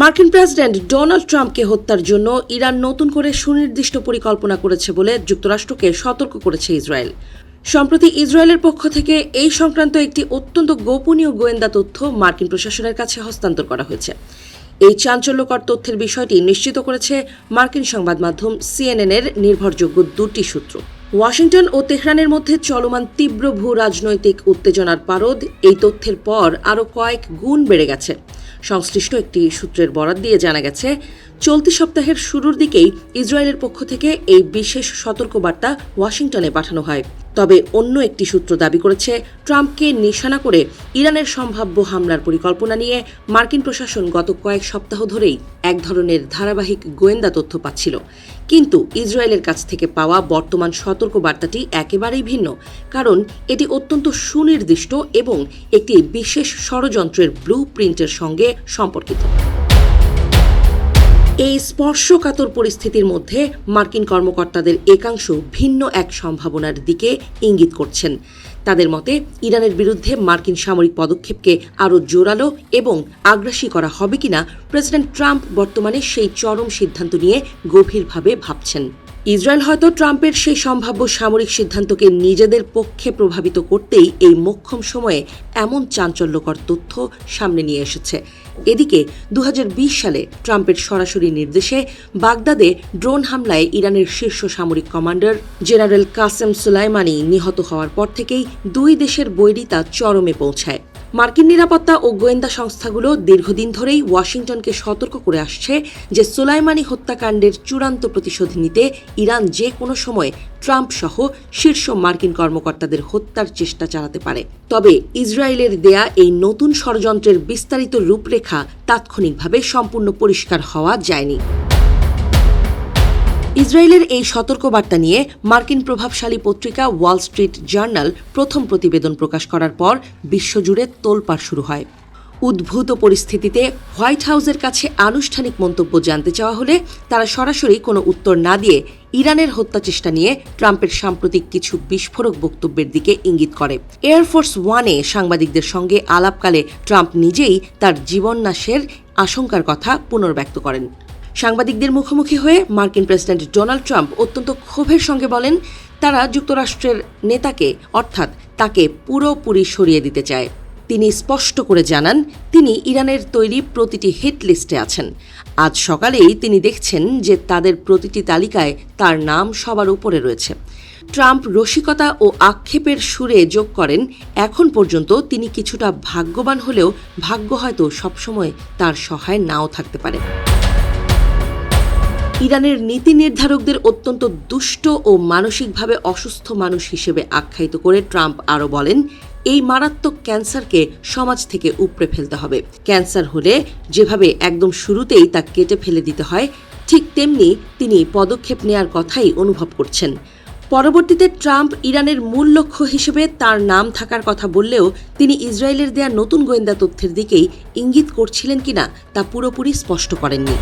মার্কিন president Donald ট্রাম্পকে হত্যার জন্য ইরান নতুন করে সুনির্দিষ্ট পরিকল্পনা করেছে বলে যুক্তরাষ্ট্রকে সতর্ক করেছে ইসরায়েল। সম্প্রতি ইসরায়েলের পক্ষ থেকে এই সংক্রান্ত একটি অত্যন্ত গোপনীয় গোয়েন্দা তথ্য মার্কিন প্রশাসনের কাছে হস্তান্তর করা হয়েছে। এই চাঞ্চল্যকর তথ্যের বিষয়টি নিশ্চিত করেছে মার্কিন সংবাদ মাধ্যম সিএনএনের নির্ভরযোগ্য দুটি সূত্র। ওয়াশিংটন ও তেহরানের মধ্যে চলমান তীব্র ভূ রাজনৈতিক উত্তেজনার পারদ এই তথ্যের পর আরও কয়েক গুণ বেড়ে গেছে। সংশ্লিষ্ট একটি সূত্রের বরাত দিয়ে জানা গেছে, চলতি সপ্তাহের শুরুর দিকেই ইসরায়েলের পক্ষ থেকে এই বিশেষ সতর্কবার্তা ওয়াশিংটনে পাঠানো হয়। তবে অন্য একটি সূত্র দাবি করেছে, ট্রাম্পকে নিশানা করে ইরানের সম্ভাব্য হামলার পরিকল্পনা নিয়ে মার্কিন প্রশাসন গত কয়েক সপ্তাহ ধরেই এক ধরনের ধারাবাহিক গোয়েন্দা তথ্য পাচ্ছিল। কিন্তু ইসরায়েলের কাছ থেকে পাওয়া বর্তমান সতর্কবার্তাটি একেবারেই ভিন্ন, কারণ এটি অত্যন্ত সুনির্দিষ্ট এবং একটি বিশেষ ষড়যন্ত্রের ব্লু প্রিন্টের সঙ্গে সম্পর্কিত। এই স্পর্শকাতর পরিস্থিতির মধ্যে মার্কিন কর্মকর্তাদের একাংশ ভিন্ন এক সম্ভাবনার দিকে ইঙ্গিত করছেন। তাদের মতে, ইরানের বিরুদ্ধে মার্কিন সামরিক পদক্ষেপকে আরও জোরালো এবং আগ্রাসী করা হবে কিনা প্রেসিডেন্ট ট্রাম্প বর্তমানে সেই চরম সিদ্ধান্ত নিয়ে গভীরভাবে ভাবছেন। ইসরায়েল হয়তো ট্রাম্পের সেই সম্ভাব্য সামরিক সিদ্ধান্তকে নিজেদের পক্ষে প্রভাবিত করতেই এই মোক্ষম সময়ে এমন চাঞ্চল্যকর তথ্য সামনে নিয়ে এসেছে। এদিকে 2020 সালে ট্রাম্পের সরাসরি নির্দেশে বাগদাদে ড্রোন হামলায় ইরানের শীর্ষ সামরিক কমান্ডার জেনারেল কাসেম সুলাইমানি নিহত হওয়ার পর থেকেই দুই দেশের বৈরিতা চরমে পৌঁছায়। মার্কিন নিরাপত্তা ও গোয়েন্দা সংস্থাগুলো দীর্ঘদিন ধরেই ওয়াশিংটনকে সতর্ক করে আসছে যে সুলাইমানি হত্যাকাণ্ডের চূড়ান্ত প্রতিশোধ নিতে ইরান যে কোনো সময় ট্রাম্প সহ শীর্ষ মার্কিন কর্মকর্তাদের হত্যার চেষ্টা চালাতে পারে। তবে ইসরায়েলের দেয়া এই নতুন ষড়যন্ত্রের বিস্তারিত রূপরেখা তাৎক্ষণিকভাবে সম্পূর্ণ পরিষ্কার হওয়া যায়নি। ইসরায়েলের এই সতর্কবার্তা নিয়ে মার্কিন প্রভাবশালী পত্রিকা ওয়াল স্ট্রিট জার্নাল প্রথম প্রতিবেদন প্রকাশ করার পর বিশ্বজুড়ে তোলপাড় শুরু হয়। উদ্ভূত পরিস্থিতিতে হোয়াইট হাউসের কাছে আনুষ্ঠানিক মন্তব্য জানতে চাওয়া হলে তারা সরাসরি কোনো উত্তর না দিয়ে ইরানের হত্যা চেষ্টা নিয়ে ট্রাম্পের সাম্প্রতিক কিছু বিস্ফোরক বক্তব্যের দিকে ইঙ্গিত করে। এয়ারফোর্স ওয়ানে সাংবাদিকদের সঙ্গে আলাপকালে ট্রাম্প নিজেই তার জীবননাশের আশঙ্কার কথা পুনর্ব্যক্ত করেন। সাংবাদিকদের মুখোমুখি হয়ে মার্কিন প্রেসিডেন্ট ডোনাল্ড ট্রাম্প অত্যন্ত ক্ষোভের সঙ্গে বলেন, তারা যুক্তরাষ্ট্রের নেতাকে অর্থাৎ তাকে পুরোপুরি সরিয়ে দিতে চায়। তিনি স্পষ্ট করে জানান, তিনি ইরানের তৈরি প্রতিটি হিট লিস্টে আছেন। আজ সকালেই তিনি দেখছেন যে তাদের প্রতিটি তালিকায় তার নাম সবার উপরে রয়েছে। ট্রাম্প রসিকতা ও আক্ষেপের সুরে যোগ করেন, এখন পর্যন্ত তিনি কিছুটা ভাগ্যবান হলেও ভাগ্য হয়তো সবসময় তার সহায় নাও থাকতে পারে। ইরানের নীতি নির্ধারকদের অত্যন্ত দুষ্ট ও মানসিকভাবে অসুস্থ মানুষ হিসেবে আখ্যায়িত করে ট্রাম্প আরও বলেন, এই মারাত্মক ক্যান্সারকে সমাজ থেকে উপড়ে ফেলতে হবে। ক্যান্সার হলে যেভাবে একদম শুরুতেই তা কেটে ফেলে দিতে হয়, ঠিক তেমনি তিনি পদক্ষেপ নেয়ার কথাই অনুভব করছেন। পরবর্তীতে ট্রাম্প ইরানের মূল লক্ষ্য হিসেবে তার নাম থাকার কথা বললেও তিনি ইসরায়েলের দেয়া নতুন গোয়েন্দা তথ্যের দিকেই ইঙ্গিত করছিলেন কিনা তা পুরোপুরি স্পষ্ট করেননি।